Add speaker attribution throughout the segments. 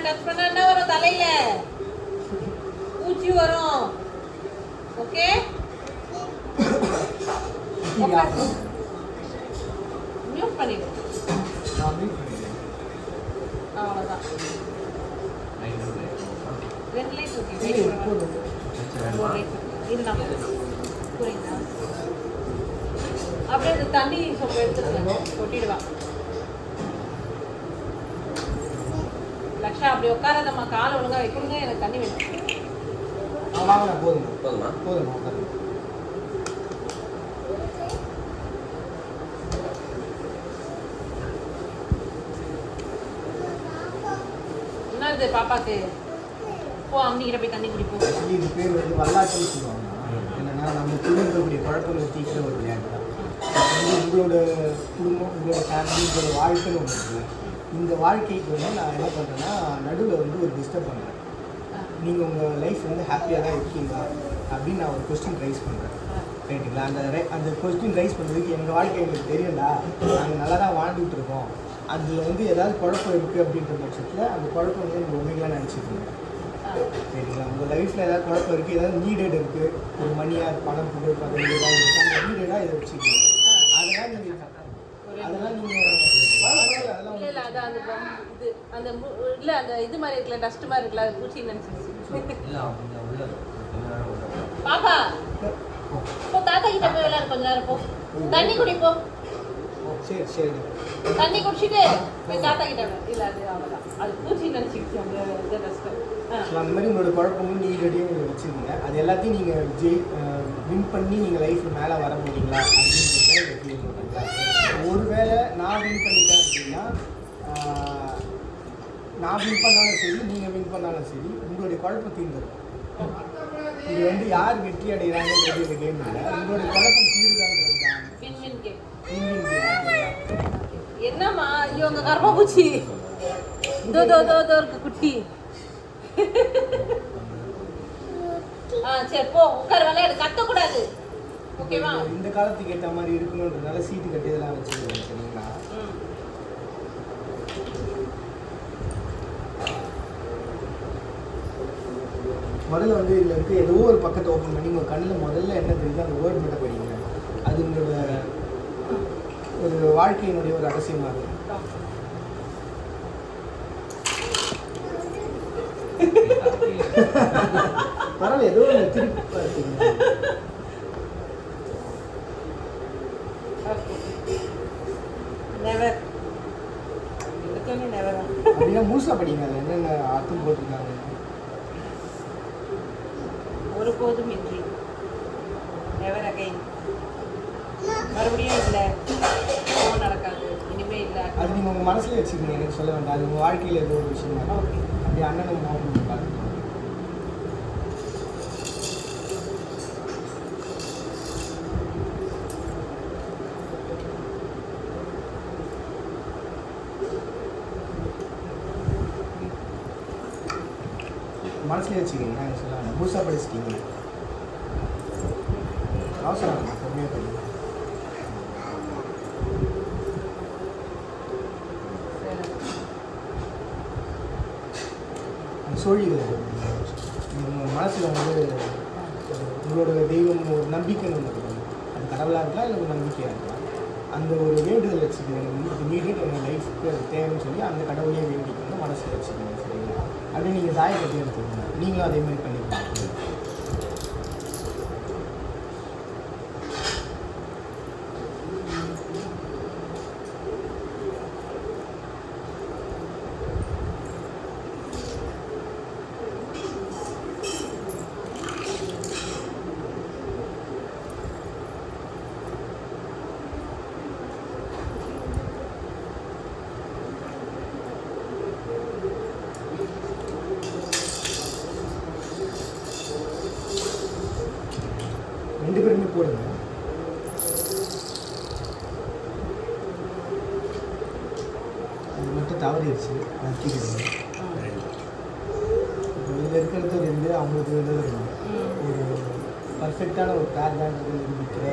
Speaker 1: Touch பண்ணா என்ன வரும் தலையில? பூச்சி வரும். ஓகே? மியூட் பண்ணிடு. அவ்வளோதான். 2 லைட் ஓகே. இருந்தாங்க புரியுதா? அப்படியே அந்த தண்ணி சொம்பு எடுத்துருங்க, கொட்டிடுவா. லக்ஷா அப்படி உட்காராதம்மா, காலை ஒழுங்கா வைக்கணுங்க. எனக்கு தண்ணி வேணும்.
Speaker 2: போதுமா?
Speaker 1: என்னது பாப்பாக்கு? போ அம்மிக்கிட்ட போய் தண்ணி குடிப்போம்.
Speaker 3: இது பேர் வந்து வல்லாட்டம்னு சொல்லுவாங்க. என்னன்னா நம்ம குடும்பத்துடைய குழப்பங்களை தீர்க்கிற ஒரு விளையாட்டு தான். உங்களோட குடும்பம், உங்களோட ஃபேமிலி, உங்களோட வாழ்க்கைன்னு ஒன்று இருக்குது. இந்த வாழ்க்கைக்கு வந்து நான் என்ன பண்ணுறேன்னா நடுவில் வந்து ஒரு டிஸ்டர்ப் பண்ணுறேன். நீங்கள் உங்கள் லைஃப் வந்து ஹாப்பியாக தான் இருக்கீங்களா அப்படின்னு நான் ஒரு கொஸ்டின் ரைஸ் பண்ணுறேன். ரைட்டுங்களா? அந்த கொஸ்டின் ரைஸ் பண்ணுறதுக்கு எங்கள் வாழ்க்கை எங்களுக்கு தெரியும்டா, நாங்கள் நல்லா தான் வாழ்ந்துகிட்டு இருக்கோம். அதில் வந்து ஏதாவது குழப்பம் இருக்குது அப்படின்ற பட்சத்தில் அந்த குழப்பம் வந்து நீங்கள் உண்மையாக நினச்சிக்கோங்க. சரிங்களா? உங்கள் லைஃப்பில் ஏதாவது குழப்பம் இருக்குது, ஏதாவது நீடட் இருக்குது, ஒரு மணியாக பணம் புகழ் பதவி ஏதாவது இருக்குது, அந்த நீடடாக இதை வச்சுக்கணும். அதெல்லாம் நீங்கள் அதெல்லாம் நீங்கள்
Speaker 1: இல்லை அது அந்த இது அந்த இல்லை அந்த இது மாதிரி இருக்குல்ல, டஸ்ட் மாதிரி இருக்குல்ல, அது பூச்சி நினச்சிருச்சு. பாப்பா போ, தாத்தா கிட்ட போய் விளையாடு கொஞ்ச நேரம். போ தண்ணி குடிப்போ.
Speaker 3: சரி சரி
Speaker 1: தண்ணி குடிச்சிட்டு போய் தாத்தா கிட்ட இல்லை அது அவ்வளோதான், அது பூச்சி நினச்சிக்கிச்சு அந்த இது டஸ்ட்டு.
Speaker 3: அந்த மாதிரி உங்களோட குழப்பமும் நீடடையும் நீங்கள் வச்சுருக்கீங்க. அது எல்லாத்தையும் நீங்கள் வின் பண்ணி நீங்கள் லைஃப்பில் மேலே வர போகிறீங்களா அப்படின்றத ஃபீல் பண்ணுறீங்களா? ஒருவேளை நான் வின் பண்ணிட்டேன் அப்படின்னா, நான் வின் பண்ணாலும் சரி, நீங்கள் வின் பண்ணாலும் சரி, உங்களுடைய குழப்பம் தீர்ந்துடும். இது வந்து யார் வெற்றி அடைகிறாங்கன்றது இந்த கேம் இல்லை, உங்களுடைய குழப்பம் தீர்வுதான்றது தான்.
Speaker 1: Win game.
Speaker 3: கேம்
Speaker 1: என்னம்மா இவங்க கர்ப்பப்பூச்சி தோ தோ தோ தோ இருக்கு குட்டி. சரி போ உட்கார் விளையாடு, கத்தக்கூடாது. ஓகேவா?
Speaker 3: இந்த காலத்துக்கு ஏற்ற மாதிரி இருக்கணுன்றதுனால சீட்டு கட்டி இதெல்லாம் வச்சுருக்கேன். சரிங்களா? முதல்ல வந்து இதில் இருக்க ஏதோ ஒரு பக்கத்தை ஓப்பன் பண்ணி உங்கள் கண்ணில் முதல்ல என்ன தெரியுது அந்த வேர்ட் மட்டும் படிங்க. அது உங்களோட ஒரு வாழ்க்கையினுடைய ஒரு ரகசியமாக இருக்கும். பரவாயில்ல, ஏதோ ஒன்று திருப்பி பார்த்தீங்க. அப்படின்னா முழுசா படிங்க, அதில் என்னென்ன அர்த்தம் போட்டிருக்காங்க.
Speaker 1: ஒருபோதும் இன்றி, நெவர் அகைன், மறுபடியும் இல்லை, நடக்காது, இனிமே இல்லை.
Speaker 3: அது நீங்கள் உங்கள் மனசுல வச்சுக்கோங்க, எனக்கு சொல்ல வேண்டாம். அது உங்கள் வாழ்க்கையில் ஏதோ ஒரு விஷயம்.
Speaker 1: ஓகே.
Speaker 3: அப்படி அண்ணனும் மாவும் பார்த்து மனசுலேயே வச்சுக்கிங்க. எனக்கு சொல்ல வேண்டாம், முழுசாக படிச்சிட்டிங்க. அவசரம் கம்மியாக படிங்க. சோழிகள் உங்கள் மனசில் வந்து உங்களோட தெய்வம் ஒரு நம்பிக்கைன்னு ஒன்று இருக்கும். அது கடவுளாக இருக்கலாம், இல்லை ஒரு நம்பிக்கையாக இருக்கலாம். அந்த ஒரு வேண்டுதல் வச்சுக்கோங்க. இது நீடட் எங்கள் லைஃப்க்கு அது தேவைன்னு சொல்லி அந்த கடவுளையே வேண்டிக்கணும், மனசில் வச்சுக்கோங்க. சரிங்களா? அப்படியே நீங்கள் தாயை கட்டி எடுத்துக்கோங்க. நீங்களும் அதே மாதிரி பண்ணிக்கலாம். ரெண்டு பேருமே போடுங்க. அது மட்டும் தவறிடுச்சு, நக்கிடுங்க. இப்போ இதில் இருக்கிறது ரெண்டு, அவங்களுக்கு இருந்தது ரெண்டு. ஒரு பர்ஃபெக்டான ஒரு பேர் தான் நிரூபிக்கிற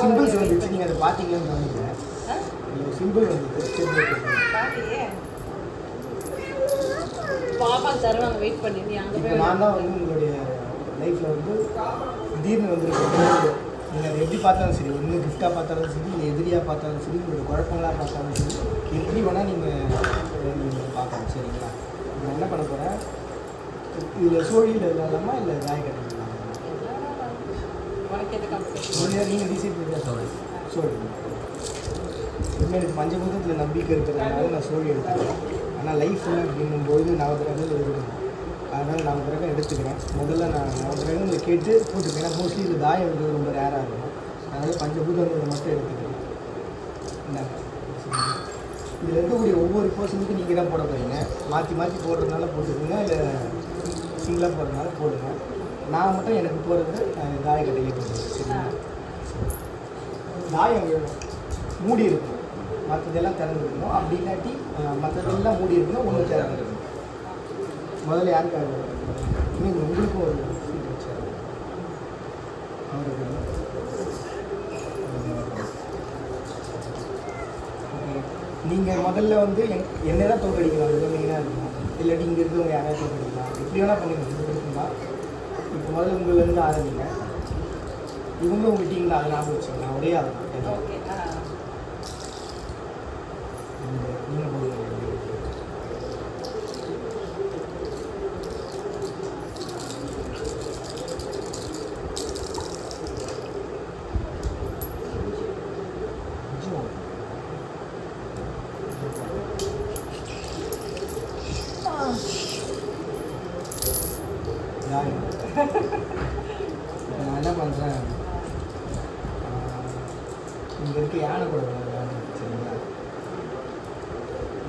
Speaker 3: சிம்பிள்ஸ் வந்துச்சு. நீங்கள் அதை பார்த்தீங்கன்னு தோணுங்க. சிம்பிள் வந்து
Speaker 1: பாப்பா தருவாங்க, வெயிட் பண்ணி நீ அங்கே
Speaker 3: இப்போ
Speaker 1: போய்
Speaker 3: நான் தான் வந்து உங்களுடைய லைஃப்பில் வந்து திடீர்னு வந்திருக்கேன். நீங்கள் அதை எப்படி பார்த்தாலும் சரி, இன்னும் கிஃப்டாக பார்த்தாலும் சரி, இல்லை எதிரியாக பார்த்தாலும் சரி, உங்களோட குழப்பங்களாக பார்த்தாலும் சரி, எப்படி வேணால் நீங்கள் பார்க்கலாம். சரிங்களா? நான் என்ன பண்ண போகிறேன், இதில் சோழியில் இல்லாமல் இல்லை தாய் கட்டிக்கலாம்.
Speaker 1: உனக்கு எது கம்ஃபர்ட்?
Speaker 3: நீங்கள் டிசைட் பண்ணி சோழி. இன்னும் எனக்கு பஞ்சபூதத்தில் நம்பிக்கை இருக்கிறதுனால நான் சோழி எடுத்துக்கிறேன். ஆனால் லைஃப் என்ன அப்படின்னும்போது நவகிரகங்கள் இருக்கணும். அதனால் நவகிரகம் எடுத்துக்கிறேன். முதல்ல நான் நவகிரகங்களை கேட்டு போட்டுக்கிறேன். ஏன்னா மோஸ்ட்லி இந்த தாயம் வந்து ரொம்ப ரேராக இருக்கும். அதனால் பஞ்சபூதங்களை மட்டும் எடுத்துக்கிறேன். என்ன இதில் இருக்கக்கூடிய ஒவ்வொரு பர்சனுக்கும் நீங்கள் தான் போட போகிறீங்க. மாற்றி மாற்றி போடுறதுனால போட்டுக்கோங்க, இல்லை சிங்கிளாக போடுறதுனால போடுங்க. நான் மட்டும் எனக்கு போகிறது தாயக்கட்டையே போடுறேன். சரிங்களா? தாயம் மூடி இருக்கும், மற்றதெல்லாம் திறந்துருக்கணும். அப்படி இல்லாட்டி மற்றதெல்லாம் மூடி இருக்கணும், ஒன்று திறந்துருக்கணும். முதல்ல யாருக்காக இன்னும் உங்களுக்கும் ஒரு சீட் வச்சார் அவருக்கு. நீங்கள் முதல்ல வந்து என்ன தான் தோற்கடிக்கலாம், அது மெயினாக இருக்கும். இல்லாட்டி இங்கே இருக்கிறவங்க யாராவது தோற்கடிக்கலாம், எப்படி வேணால் பண்ணுங்க. இது இருக்குங்களா? இப்போ முதல்ல உங்களிலேருந்து ஆரம்பிங்க. இவங்களும் உங்கள் டீமில் அதை ஞாபகம் வச்சுக்கலாம். ஒரே ஆள் தான். நீங்கள் போடுங்க. இப்போ நான் என்ன பண்ணுறேன், இங்கே இருக்க யானை கூட சரிங்களா?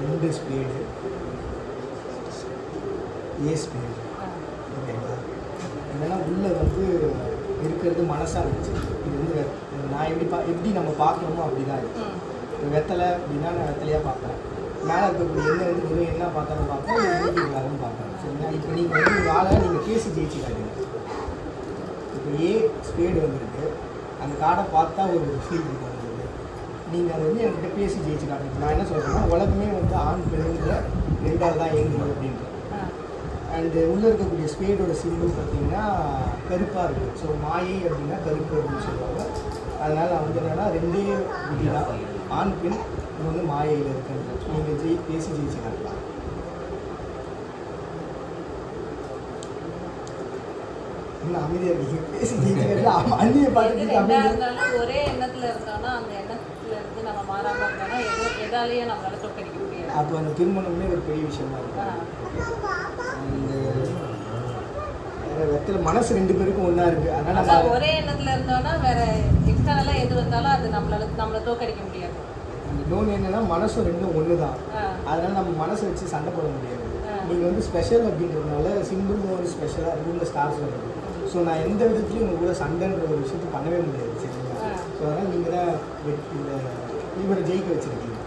Speaker 3: 2 ஸ்பீடு, ஏ ஸ்பீடு. ஓகேங்களா? இதெல்லாம் உள்ளே வந்து இருக்கிறது மனசாக இருந்துச்சு. இது வந்து நான் எப்படி நம்ம பார்க்கணுமோ அப்படி தான் இருக்குது. இப்போ வெத்தலை அப்படின்னா நான் வெத்தலையாக பார்ப்பேன். மேலே இருக்கக்கூடிய என்ன வந்து வெறும் என்ன பார்த்தாலும் பார்ப்பேன், இல்லாதுன்னு பார்ப்பேன். சரிங்களா? இப்போ நீங்கள் வந்து ஒரு ஆளை நீங்கள் பேசி ஜெயிச்சுக்காதீங்க. இப்போ ஏ ஸ்பேடு வந்துருக்கு, அந்த கார்டை பார்த்தா ஒரு ஃபீல் இருக்குது உங்களுக்கு. நீங்கள் அதை வந்து என்கிட்ட பேசி ஜெயிச்சு காட்டுங்க. நான் என்ன சொல்கிறேன்னா, உலகமே வந்து ஆண் பெண்ணுங்கிற 2ஆல் தான் இயங்குது அப்படின்ட்டு. அண்டு உள்ளே இருக்கக்கூடிய ஸ்பேடோட சிம்பிள் பார்த்தீங்கன்னா கருப்பாக இருக்குது. ஸோ மாயை அப்படின்னா கருப்பு அப்படின்னு சொல்லுவாங்க. அதனால் நான் வந்து என்னென்னா 2 விதி தான், ஆண் பெண். இது வந்து மாயையில் இருக்குன்னு நீங்கள் பேசி ஜெயிச்சு காட்டலாம். இன்னும் அமைதியாக இருக்கீங்க, பேசி ஜெயிச்சு காட்டலாம். அண்ணியை பார்த்து
Speaker 1: ஒரே எண்ணத்தில் இருந்தோம்னா, அந்த எண்ணத்துல இருந்து நம்ம மாறாமல் இருந்தோம்னா எதாலேயும் நம்மளால தோற்கடிக்க முடியாது.
Speaker 3: அப்போ அந்த திருமணமே ஒரு பெரிய விஷயமா இருக்கும். வேற வெத்தலை மனசு 2 பேருக்கும் ஒன்றா இருக்குது. அதனால் நம்ம
Speaker 1: ஒரே எண்ணத்தில் இருந்தோம்னா வேற எக்ஸ்டர்னலாக எது வந்தாலும் அது நம்மளை தோற்கடிக்க முடியாது.
Speaker 3: இன்னொன்று என்னென்னா, மனசும் 2ம் ஒன்று தான். அதனால் நம்ம மனசை வச்சு சண்டை போட முடியாது. நீங்கள் வந்து ஸ்பெஷல் அப்படின்றதுனால சிம்பிள் ஒரு ஸ்பெஷலாக ரூமில் ஸ்டார்ஸ் வருது. ஸோ நான் எந்த விதத்துலையும் உங்கள் கூட சண்டைன்ற ஒரு விஷயத்தை பண்ணவே முடியாது. சரிங்களா? ஸோ அதனால் நீங்கள் தான் இவரை ஜெயிக்க வச்சுருக்கீங்க.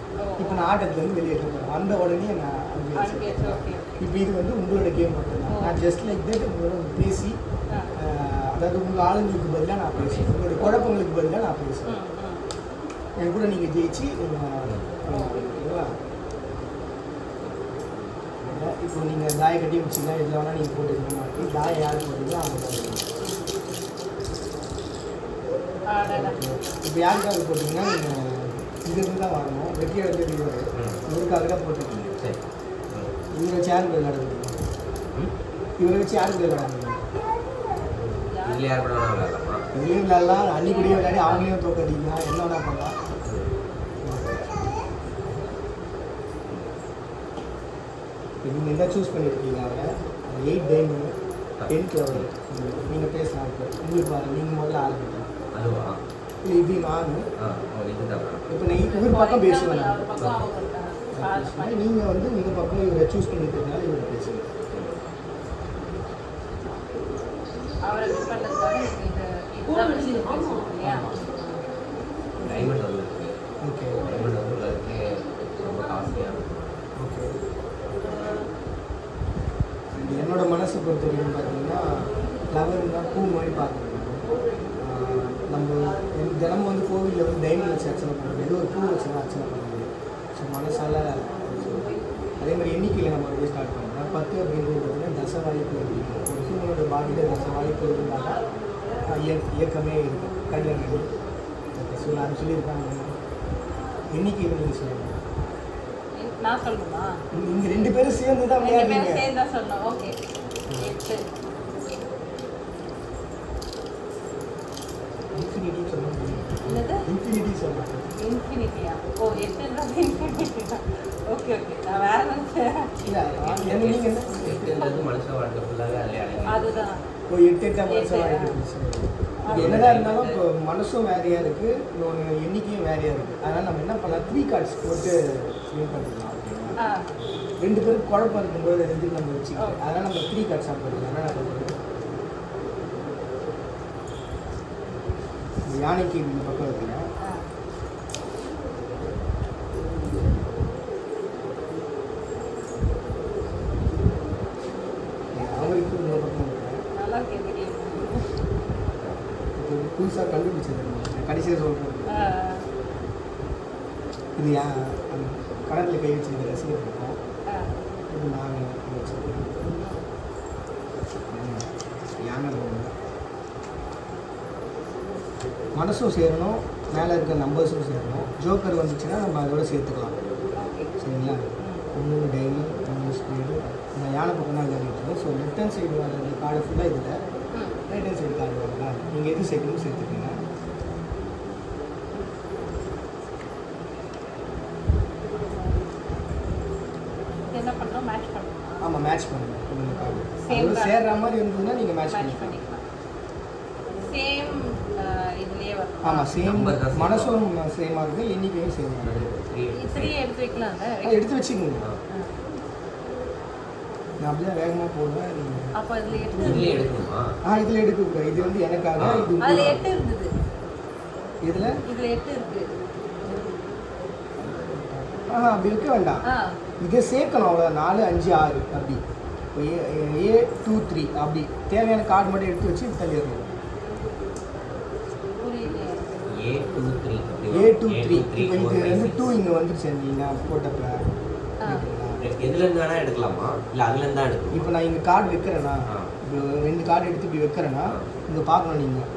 Speaker 3: இப்போ நான் ஆட்டத்துலேருந்து வெளியே போகிறேன், வந்த உடனே நான் இப்போ இது வந்து உங்களோட கேம் மட்டும்தான். நான் ஜஸ்ட் லைக் தட் உங்களோட பேசி, அதாவது உங்கள் ஆளுங்களுக்கு பதிலாக நான் பேசுவேன், உங்களுடைய குழப்பங்களுக்கு பதிலாக நான் பேசுவேன். என் கூட நீங்கள் ஜெயிச்சு ஓகேங்களா? இப்போ நீங்கள் தாயை கட்டி வச்சிங்கன்னா எதில் வேணால் நீங்கள் போட்டுக்கணும். மாட்டி தாயை யார் போட்டீங்களோ அவங்க இப்போ யாருக்காக போட்டிங்கன்னா நீங்கள் இங்கிருந்து தான் வரணும். வெற்றி அடைஞ்சது இவருக்காக தான் போட்டுருக்கீங்க. சரி, இவரை வச்சு யாருக்கு விளையாட முடியும்? இவரை வச்சு யாருக்கு விளையாட முடியும்? இதுலேயும் விளையாடலாம், அன்னிக்கூடயே விளையாடி அவங்களையும் தோக்கடிக்கலாம், என்ன வேணா பண்ணலாம். இப்போ நீங்கள் என்ன சூஸ் பண்ணியிருக்கீங்க? அவரை 8 டைமண்ட் 10 லெவல் நீங்கள் பேசலாம். இப்போ உங்களுக்கு பாருங்கள், நீங்கள் முதல்ல ஆரம்பிக்கலாம். இல்லை இப்படி நான் இப்போ நான் இவர் பக்கம் பேசுவேன். நீங்கள் வந்து உங்கள் பக்கம் இவரை சூஸ் பண்ணிக்கிறதுனால இவரை பேசுவேன். Okay okay. என்னோட மனசை பொறுத்த வரைக்கும் பார்த்தீங்கன்னா, ஃப்ளவர்னா பூ மாதிரி பார்க்குறேன். நம்ம தினமும் வந்து கோவிலில் வந்து தைரியம் வச்சு அர்ச்சனை பண்ணுறது, ஏதோ ஒரு பூ வச்சு தான் அர்ச்சனை பண்ண முடியும். ஸோ மனசால் அதே மாதிரி எண்ணிக்கையில் நம்ம வந்து ஸ்டார்ட் பண்ணுறோம். 10 அப்படின்றது பார்த்தீங்கன்னா தச வாய்ப்பு அப்படின்னு ஒரு ஹியூமனோட பாடியில் தச வாய்ப்பு இருந்தால் தான் இயக்கமே இருக்கும். கல்யாணம் ஸோ நான் சொல்லியிருக்காங்க எண்ணிக்கையில் நீங்கள் சொல்லணும்.
Speaker 1: நான் சொல்லணுமா?
Speaker 3: நீங்கள் 2 பேரும் சேர்ந்து தான் விளையாடுறீங்க.
Speaker 1: சேர்ந்து தான் சொல்லணும். ஓகே 8
Speaker 3: இன்ஃபினிட்டி சொல்லணும்.
Speaker 1: என்னது
Speaker 3: இன்ஃபினிட்டி சொல்லணும்.
Speaker 1: இன்ஃபினிட்டியா? ஓ 8ன்றது இன்ஃபினிட்டி தான். ஓகே ஓகே நான் வேற நினைச்சேன்.
Speaker 3: இல்லை நீங்கள் என்ன
Speaker 2: 8ன்றது மனுஷ வாழ்க்கை ஃபுல்லாகவே அதிலே அடங்கி.
Speaker 1: அதுதான்
Speaker 3: இப்போ 8 மனசு வாங்கிட்டு என்னதான் இருந்தாலும் இப்போ மனசும் வேறையாக இருக்குது, இன்னொன்று எண்ணிக்கையும் வேறையாக இருக்குது. அதனால் நம்ம என்ன பண்ணலாம், 3 cards போட்டு வின் பண்ணிக்கலாம். ஓகேங்களா? 2 பேருக்கு குழப்பம் இருக்கும்போது 2 நம்ம வச்சுக்கலாம். அதனால் நம்ம 3 cards சாப்பிடலாம். அதனால் நம்ம இந்த யானைக்கு இந்த பக்கம் இருக்குங்க. அவங்களுக்கு இந்த பக்கம் இருக்குங்க.
Speaker 1: நல்லா கேட்குறீங்க.
Speaker 3: புதுசாக கண்டுபிடிச்சது கடைசியாக சொல்கிறேன். இது கடலில் கை வச்சுருக்க ரசிகர் இருக்கும். இது நாங்கள் வச்சுருக்கோம். யானை மனசும் சேரணும், மேலே இருக்க நம்பர்ஸும் சேரணும். ஜோக்கர் வந்துச்சுன்னா நம்ம அதோட சேர்த்துக்கலாம். சரிங்களா? 3 டைமி 3 ஸ்பீடு நான் யானை பக்கம் தான் விளையாடிட்டுருக்கோம். ஸோ லெஃப்ட் ஹேண்ட் சைடு வர கார்டு ஃபுல்லாக இதில், ரைட் ஹேண்ட் சைடு கார்டு வரலாம். நீங்கள் எது சேர்க்கணும் சேர்த்துக்கோங்க.
Speaker 1: என்ன பண்ணோம்? மேட்ச் பண்ணோம்.
Speaker 3: ஆமாம் மேட்ச் பண்ணுங்கள். உங்கள் கார்டு
Speaker 1: Same
Speaker 3: அதோட
Speaker 1: card.
Speaker 3: சேர்ற மாதிரி இருந்ததுன்னா நீங்கள் மேட்ச்
Speaker 1: மேட்ச்
Speaker 3: பண்ணிக்கலாம்.
Speaker 1: பண்ணிக்கலாம். சேம் இதுலயே வரும்.
Speaker 3: ஆமாம் சேம்
Speaker 2: Number தான் same.
Speaker 3: மனசும் சேமாக இருக்குது, எண்ணிக்கையும் சேமாக இருக்குது.
Speaker 1: 3 எடுத்து வைக்கலாம்ல.
Speaker 3: எடுத்து வச்சுக்கோங்க. நான் அப்படிதான் வேகமாக போடுவேன்.
Speaker 1: அப்போ இதுல 8
Speaker 2: இதுலேயே எடுக்கணுமா?
Speaker 3: இதில் எடுக்கக்கூடாது. இது வந்து எனக்காக. இது
Speaker 1: அதுல
Speaker 3: உங்களுக்கு.
Speaker 1: 8 இருந்தது.
Speaker 3: இதில்
Speaker 1: இதுல 8 இருக்கு.
Speaker 3: அப்படி வைக்க வேண்டாம். இதை சேர்க்கணும். அவ்வளோ 4 5 6 அப்படி. இப்போ A2 3 அப்படி தேவையான கார்டு மட்டும் எடுத்து வச்சு தள்ளிடணும்.
Speaker 1: புரியலையே.
Speaker 2: A2 3
Speaker 3: A2 3 இப்போ இது வந்து 2 இங்கே வந்துருச்சு நீங்கள் போட்டப்ப.
Speaker 2: எதுலேருந்து வேணால் எடுக்கலாமா இல்லை அதுலேருந்து தான் எடுக்கணும்?
Speaker 3: இப்போ நான் இங்கே கார்டு வைக்கிறேன்னா, இப்போ 2 கார்டு எடுத்து இப்படி வைக்கிறேன்னா இங்கே பார்க்கணும் நீங்கள்.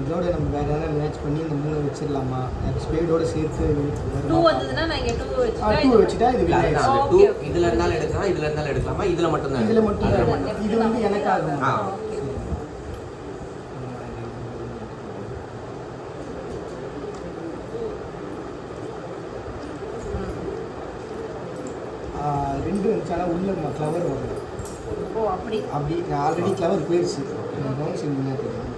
Speaker 3: இதோட நம்ம வேறு எதாவது மேட்ச் பண்ணி இந்த 3 வச்சிடலாமா, ஸ்பேடோட சேர்த்து
Speaker 1: 2 வந்ததுன்னா நான் இங்க 2 வச்சுட்டா
Speaker 3: 2 வச்சுட்டா இது
Speaker 2: இல்லை
Speaker 3: விளையாடு.
Speaker 2: அதுதான்
Speaker 1: Okay,
Speaker 2: 2
Speaker 1: okay.
Speaker 2: இதில் இருந்தாலும் எடுக்கலாம், இதில் இருந்தாலும் எடுக்கலாமா? இதில் மட்டும்தான்
Speaker 3: இதில் மட்டும் தான்
Speaker 2: எடுக்கணும்.
Speaker 3: எடுக்கணும். இது வந்து எனக்காக.
Speaker 2: ஆ.
Speaker 3: ரெண்டு வந்துச்சானா உள்ள ஃப்ளவர் வரும்.
Speaker 1: ஓ அப்படி.
Speaker 3: அப்படி நான் ஆல்ரெடி ஃப்ளவர் போயிடுச்சு. கவனிச்சிங்கன்னா தெரியும்.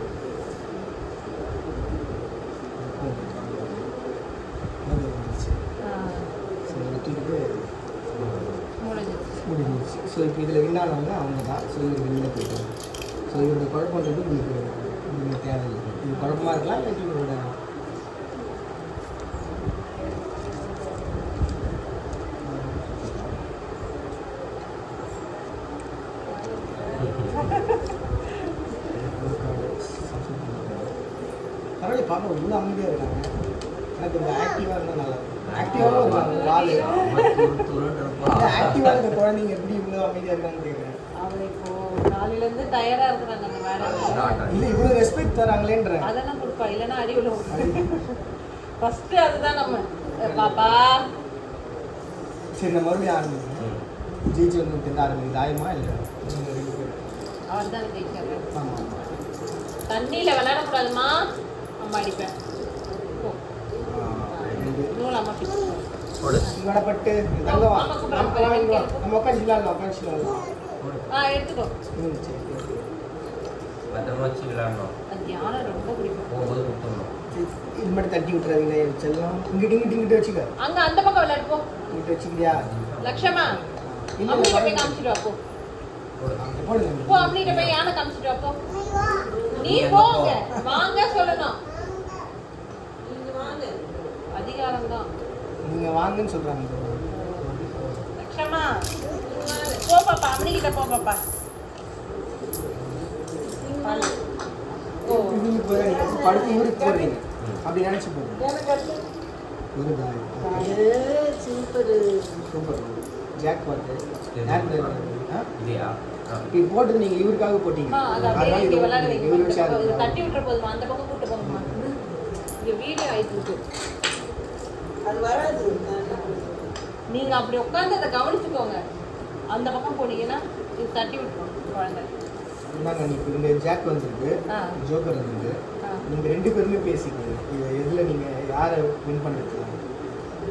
Speaker 3: ஃப்ளவர் வந்துருச்சு. ஸோ எடுத்துக்கிட்டு முடிஞ்சிருச்சு. ஸோ இப்போ இதில் வின் ஆனவங்க அவங்க தான். ஸோ இவர் வெளியில் போயிட்டாங்க. ஸோ இவரோட குழப்பன்றது உங்களுக்கு தேவையில்லை. இது குழப்பமாக இருக்கலாம். இல்லை இவரோட பரவாயில்ல, பார்க்க உள்ள அமைதியாக இருக்காங்க. எனக்கு இந்த ஆக்டிவாக இருந்தால் நல்லா இருக்கும். ஆக்டிவாகவும் இருக்காங்க வால். ஆக்டிவாக இருக்க குழந்தைங்க எப்படி இவ்வளோ அமைதியாக இருக்காங்கன்னு கேட்குறேன்.
Speaker 1: அவங்க இப்போ காலையிலேருந்து டயர்டாக இருக்கிறாங்க அந்த மேடம்.
Speaker 3: இல்லை இவ்வளோ ரெஸ்பெக்ட் தராங்களேன்றேன்.
Speaker 1: அதெல்லாம் கொடுப்பா, இல்லைன்னா அடி விழுவும். ஃபஸ்ட்டு அதுதான் நம்ம பாப்பா.
Speaker 3: சரி நான் மறுபடியும் ஆரம்பிக்கிறேன். ஜெயிச்சு வந்து ஆரம்பிக்குது. தாயமா இல்லை
Speaker 1: அவர் தான் ஜெயிச்சாங்க.
Speaker 3: ஆமாம்.
Speaker 1: தண்ணியில் விளையாடக்கூடாதுமா, அம்மா அடிப்பேன். ஓ நூல் அம்மா
Speaker 3: விடப்பட்டு தங்கவா நம்ம உட்காந்து விளையாடலாம். உட்காந்து விளையாடலாம்.
Speaker 1: எடுத்துக்கோ.
Speaker 3: சரி
Speaker 2: பத்திரமா வச்சு விளையாடணும்.
Speaker 1: அது யானை ரொம்ப பிடிக்கும்.
Speaker 2: போகும்போது கொடுத்துடணும்.
Speaker 3: இது மட்டும் தட்டி விட்டுறாதீங்க. செல்லாம் இங்கிட்டு வச்சுக்க.
Speaker 1: அங்கே அந்த பக்கம் விளையாடு போ.
Speaker 3: இங்கிட்ட வச்சுக்கிறியா?
Speaker 1: லட்சமா அம்மிட்ட போய் காமிச்சிட்டு வா போ. போ அம்மிட்ட போய் யானை காமிச்சிட்டு வா போ. நீ போங்க வாங்க சொல்லணும். நீங்க வாங்க. அதிகாரம் தான்.
Speaker 3: நீங்கள் வாங்கன்னு சொல்கிறாங்க.
Speaker 1: லட்சமா போ பாப்பா, அம்மிக்கிட்ட போ பாப்பா. ஓ
Speaker 3: இதுக்கு படுத்து ஊருக்கு போடுறீங்க. அப்படி நினச்சி போடுங்க.
Speaker 4: எனக்கு அடுத்து
Speaker 3: ஒரு தாய்
Speaker 4: சூப்பர்
Speaker 3: சூப்பர் ஜாக் பாட்டு
Speaker 2: இல்லையா
Speaker 3: இப்படி போட்டது நீங்கள் இவருக்காக போட்டீங்க.
Speaker 1: அது அப்படியே இங்க விளையாட வைங்க.
Speaker 3: இவரு
Speaker 1: இது
Speaker 3: விஷயம்
Speaker 1: தட்டி விட்டுற போதுமா, அந்த பக்கம் கூட்டு போங்கம்மா. இங்க வீடியோ ஆயிட்டு இருக்கு.
Speaker 4: அது வராது.
Speaker 1: நீங்க அப்படி உட்காந்து அதை கவனிச்சுக்கோங்க. அந்த பக்கம் போனீங்கன்னா இது தட்டி விட்டுரும் குழந்தை.
Speaker 3: இந்தாங்க இப்போ இந்த ஜாக் வந்திருக்கு, ஜோக்கர் வந்திருக்கு. நீங்கள் 2 பேருமே பேசிக்கோங்க. இது எதில் நீங்கள் யாரை வின் பண்ணிருக்கலாம்.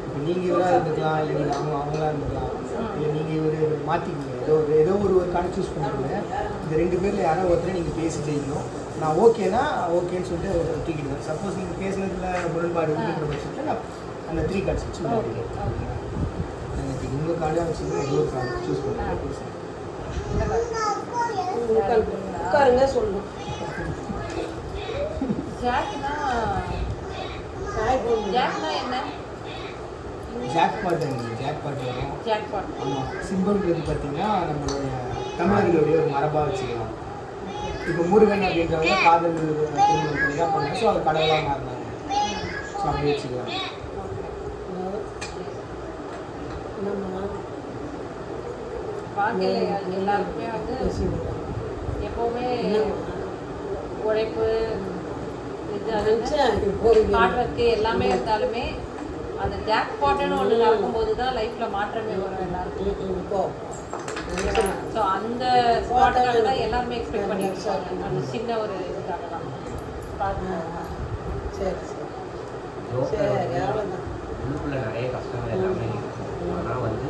Speaker 3: இப்போ நீங்கள் இவராக இருந்துக்கலாம், இல்லை நீங்கள் அவங்களா இருந்துக்கலாம், இல்லை நீங்கள் இவர் மாற்றிக்கிங்க. ஏதோ ஒரு கார்டு சூஸ் பண்ணிக்கோங்க. இந்த 2 பேரில் யாரோ ஒருத்தரை நீங்கள் பேசி ஜெயிக்கணும். நான் ஓகேனா ஓகேன்னு சொல்லிட்டு ஒரு டிக்கெட். சப்போஸ் நீங்கள் பேசுனதில் முரண்பாடு இருக்குன்ற பட்சத்தில் நான் அந்த 3 கார்ட்ஸ் வச்சு
Speaker 1: ஓகே ஓகே.
Speaker 3: உங்கள் கார்டாக வச்சுருந்தா ஏதோ ஒரு கார்டு சூஸ் பண்ணி பேசுகிறேன்.
Speaker 4: உட்காருங்க சொல்லணும்.
Speaker 1: ஜாக்னா
Speaker 4: சாய் போடணும்.
Speaker 1: ஜாக்னா என்ன?
Speaker 3: ஜாக் பாட் ஜாக் பாட் வரும்.
Speaker 1: ஜாக் பாட்.
Speaker 3: ஆமாம், சிம்பிள்ன்றது பார்த்தீங்கன்னா நம்மளுடைய தமிழர்களுடைய ஒரு மரபாக வச்சுக்கலாம். இப்போ முருகன் அப்படின்றவங்க காதல் திருமணம் பண்ணி தான் பண்ணாங்க. ஸோ அது கடவுளாக மாறினாங்க. ஸோ அப்படி வச்சுக்கலாம்.
Speaker 1: வாழ்க்கையில் எல்லாருக்குமே வந்து எப்போவுமே உழைப்பு இது அது ஹார்ட் ஒர்க்கு எல்லாமே இருந்தாலுமே அந்த ஜாக் பாட்டுன்னு ஒன்று நடக்கும்போது தான் லைஃப்பில் மாற்றமே வரும் எல்லாருக்கும். ஸோ அந்த ஸ்பாட்டுக்காக தான் எல்லாருமே எக்ஸ்பெக்ட் பண்ணியிருக்காங்க. அந்த சின்ன ஒரு இதுக்காக தான் பார்த்து.
Speaker 4: சரி
Speaker 2: உள்ளுக்குள்ள நிறைய கஷ்டங்கள் எல்லாமே இருக்குது. ஆனால் வந்து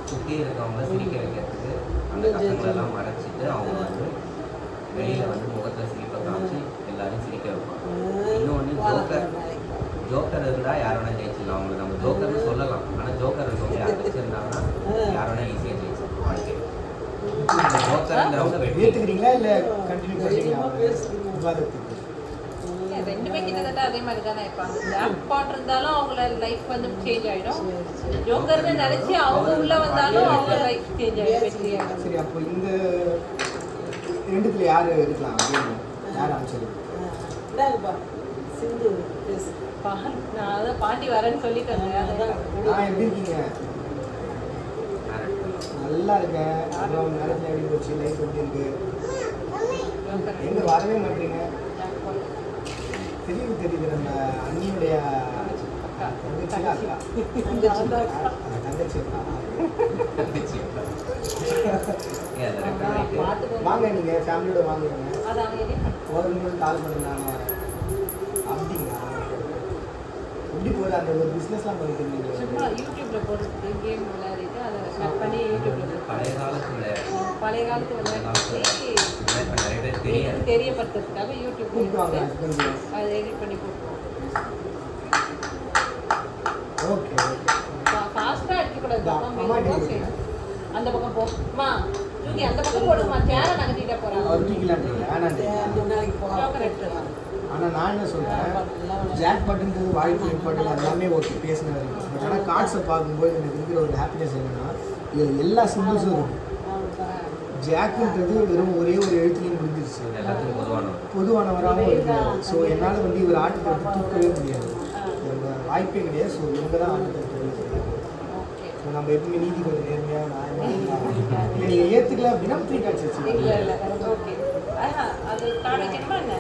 Speaker 2: சுற்றி இருக்கவங்க சிரிக்க வைக்கிறதுக்கு அந்த கஷ்டங்கள் எல்லாம் மறைச்சிட்டு அவங்க வந்து வெளியில் வந்து முகத்தில் சிரிப்பை காமிச்சு எல்லாரும் சிரிக்க வைப்பாங்க. இன்னொன்று ஜோக்கர் இருந்தால் யார் வேணால் ஜெயிச்சிடலாம். அவங்க நம்ம ஜோக்கர்னு சொல்லலாம். ஆனால் ஜோக்கர் இருக்கவங்க யார் வச்சுருந்தாங்கன்னா யார் வேணால் ஈஸியாக ஜெயிச்சிடலாம் வாழ்க்கை. ஜோக்கருங்கிறவங்க வெற்றி.
Speaker 3: ஏற்றுக்கிறீங்களா இல்லை கண்டினியூ பண்ணுறீங்களா விவாதத்துக்கு?
Speaker 1: ரெண்டுமே கிட்டத்தட்ட அதே மாதிரி தானே இருப்பாங்க. ஜாக் பாட் இருந்தாலும் அவங்கள லைஃப் வந்து சேஞ்ச் ஆகிடும். ஜோக்கர்னு நினச்சி அவங்க உள்ளே வந்தாலும் அவங்க லைஃப் சேஞ்ச் ஆகிடும்.
Speaker 3: சரி, அப்போ இந்த 2த்துல யார் இருக்கலாம் அப்படின்னு யார் அமைச்சிருக்கு?
Speaker 4: சிந்து
Speaker 1: நான் அதான் பாண்டி வரேன்னு சொல்லிட்டேன்.
Speaker 3: நான் எப்படி இருக்கீங்க? நல்லா இருக்கேன். அப்புறம் நேரத்தில் எப்படி போச்சு? லைஃப் எப்படி இருக்கு? எங்கே வரவே மாட்டீங்க? தெரியுது நம்ம அண்ணியுடைய தங்கச்சி வாங்க, நீங்கள் ஃபேமிலியோட வாங்குவீங்க. ஒரு கால் பண்ணுறாங்க அப்படிங்களா? எப்படி போகுது அந்த ஒரு பிஸ்னஸ்லாம் பண்ணிட்டு இருந்தீங்க?
Speaker 1: சும்மா யூடியூப்ல போடுறது கேம் விளையாடிட்டு அதை கட் பண்ணி யூடியூப்ல
Speaker 2: பழைய காலத்து
Speaker 1: விளையாட்டு தெரியப்படுத்துறதுக்காக யூடியூப் அதை எடிட் பண்ணி போட்டுருவோம்.
Speaker 3: ஓகே
Speaker 1: ஃபாஸ்ட்டாக அடிக்கக்கூடாது. அந்த பக்கம் போமா தூக்கி அந்த பக்கம் போடுமா. சேரை நகர்த்திட்டே போகிறாங்க.
Speaker 3: ஆனால் நான் என்ன சொல்கிறேன், ஜாக் பாட்டுன்றது வாழ்க்கை இம்பார்ட்டன் எல்லாமே ஓகே பேசின வரைக்கும். ஆனால் கார்ட்ஸை பார்க்கும்போது எனக்கு இருக்கிற ஒரு ஹாப்பினஸ் என்னென்னா இதில் எல்லா சிம்பிள்ஸும் இருக்குது. ஜாக்குன்றது வெறும் ஒரே ஒரு எழுத்துலையும் முடிஞ்சிருச்சு.
Speaker 2: எல்லாத்துக்கும்
Speaker 3: பொதுவானவராகவும் இருக்காரு. ஸோ என்னால் வந்து இவர் ஆட்டத்தை தூக்கவே முடியாது. வாய்ப்பே கிடையாது. ஸோ இவங்க தான் ஆட்டத்தை தெரியாது. ஸோ நம்ம எப்பவுமே நீதி கொஞ்சம் நேர்மையாக நியாயமாக இல்லை. நீங்கள் ஏற்றுக்கல அப்படின்னா 3 கார்ட்ஸ் வச்சுக்கோங்க.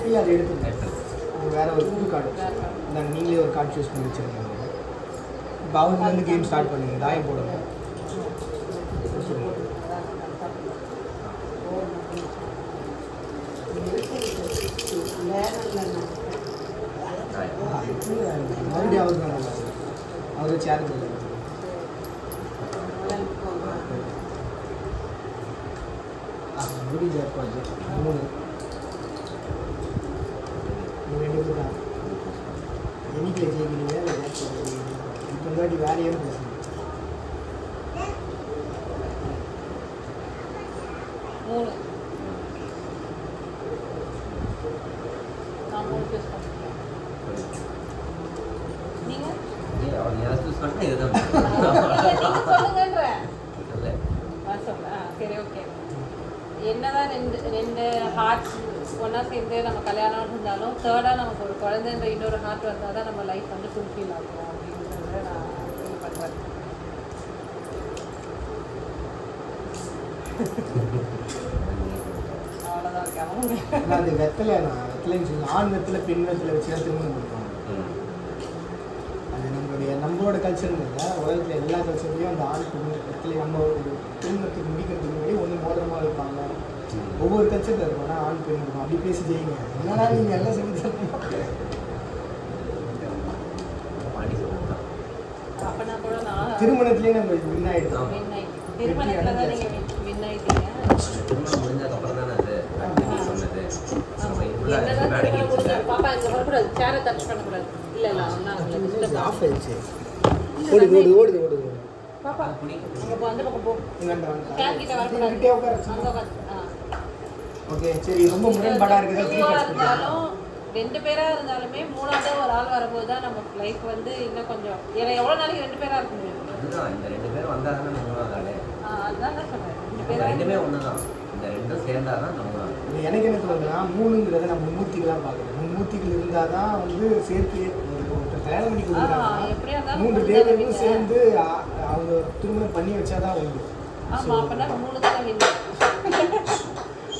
Speaker 3: இல்லை அதை எடுத்துக்கேன். வேற ஒரு புது கார்டு நாங்கள் நீங்களே ஒரு கார்டு சூஸ் பண்ணி வச்சுருக்காங்க. இப்போ அவங்க வந்து கேம் ஸ்டார்ட் பண்ணுங்க. தாயம் போடுங்க. மறுபடியும் அவருக்கு நல்லா அவரு சேருக்கு இல்லை. மறுபடியும் ஜாக் பாட்டு 3 2 தான். என்னைக்கு ஜெயிக்கிறீங்க இல்லை ஜாக் பாட்டு? இப்போ முன்னாடி வேறையும் பேசுங்க.
Speaker 1: 3 நான் 3 சூஸ் பண்ணிக்கிறேன். நீங்கள்
Speaker 2: இதுதான்
Speaker 1: சொல்லுங்கன்ற சரி ஓகே. என்னதான் ரெண்டு ஹார்ட்ஸ் ஒன்றா சேர்ந்து நம்ம கல்யாணம் இருந்தாலும் தேர்டாக நமக்கு ஒரு குழந்தைன்ற இன்னொரு ஹார்ட் வந்தால் தான் நம்ம லைஃப் வந்து ஃபுல்ஃபில் ஆகும் அப்படின்றத நான் ஃபீல் பண்ணுறேன். அவ்வளோதான் இருக்காங்க.
Speaker 3: ஆனால் அது வெத்தலைன்னு சொல்லி ஆண் வெத்தலை பெண் வெத்தலை வச்சு தான் திருமணம் பண்ணுவாங்க. அது நம்மளோட கல்ச்சர்னு இல்லை, உலகத்தில் எல்லா கல்ச்சர்லையும் அந்த ஆண் பெண் வெத்தலை நம்ம ஒரு திருமணத்துக்கு முடிக்கிறதுக்கு முன்னாடி ஒன்று மோதிரமாக இருப்பாங்க. ஒவ்வொரு கல்ச்சரில் இருக்கும், ஆனால் ஆண் பெண் இருக்கும். அப்படி பேசி ஜெயிங்க. என்னன்னா நீங்கள் எல்லாம் சொல்லி
Speaker 1: அப்பனா கூட நான்
Speaker 3: திருமணத்துலேயே நம்ம வின் ஆகிட்டோம்.
Speaker 1: திருமணத்தில் தான் நீங்கள் வின் ஆகிட்டீங்க.
Speaker 2: திருமணம் முடிஞ்சதுக்கப்புறம் தானே அது சொன்னது.
Speaker 1: பாப்பா இங்கே வரக்கூடாது, சேரை டச் பண்ணக்கூடாது. இல்லை இல்லை ஒன்றும்
Speaker 3: ஆஃப் ஆயிடுச்சு. ஓடுது ஓடுது ஓடுது.
Speaker 1: பாப்பா அங்கே போ, அந்த பக்கம் போ. சேர் கிட்ட வரக்கூடாது.
Speaker 3: கிட்டே உட்கார.
Speaker 1: அங்கே உட்காந்து.
Speaker 3: ஓகே சரி. ரொம்ப முரண்பாடாக இருக்குது.
Speaker 1: இருந்தாலும் 2 பேரா இருந்தாலுமே மூணாவது ஒரு ஆள் வரும்போது தான் நம்ம லைஃப் வந்து இன்னும் கொஞ்சம் எவ்வளோ நாளைக்கு 2 பேரா இருக்க முடியும்?
Speaker 2: அதுதான் இந்த 2 பேர் வந்தால் தானே மூணாவது ஆளே.
Speaker 1: அதுதான் நான் சொல்கிறேன். 2
Speaker 2: இந்த
Speaker 1: பேரா
Speaker 2: 2மே ஒன்று தான். இந்த 2ம் சேர்ந்தால் தான் மூணாவது.
Speaker 3: எனக்கு என்ன சொல்லுதுன்னா 3ங்கிறத நம்ம மும்மூர்த்திகளாக பார்க்குறேன். மும்மூர்த்திகள் இருந்தால் தான் வந்து சேர்த்து ஒருத்தர் கல்யாணம் பண்ணி கொடுக்குறாங்க.
Speaker 1: எப்படியா இருந்தாலும்
Speaker 3: 3 தேவர்களும் சேர்ந்து அவங்க திருமணம் பண்ணி வச்சாதான் உண்டு.
Speaker 1: ஆமாம், அப்போனா 3 தான் வேணும்.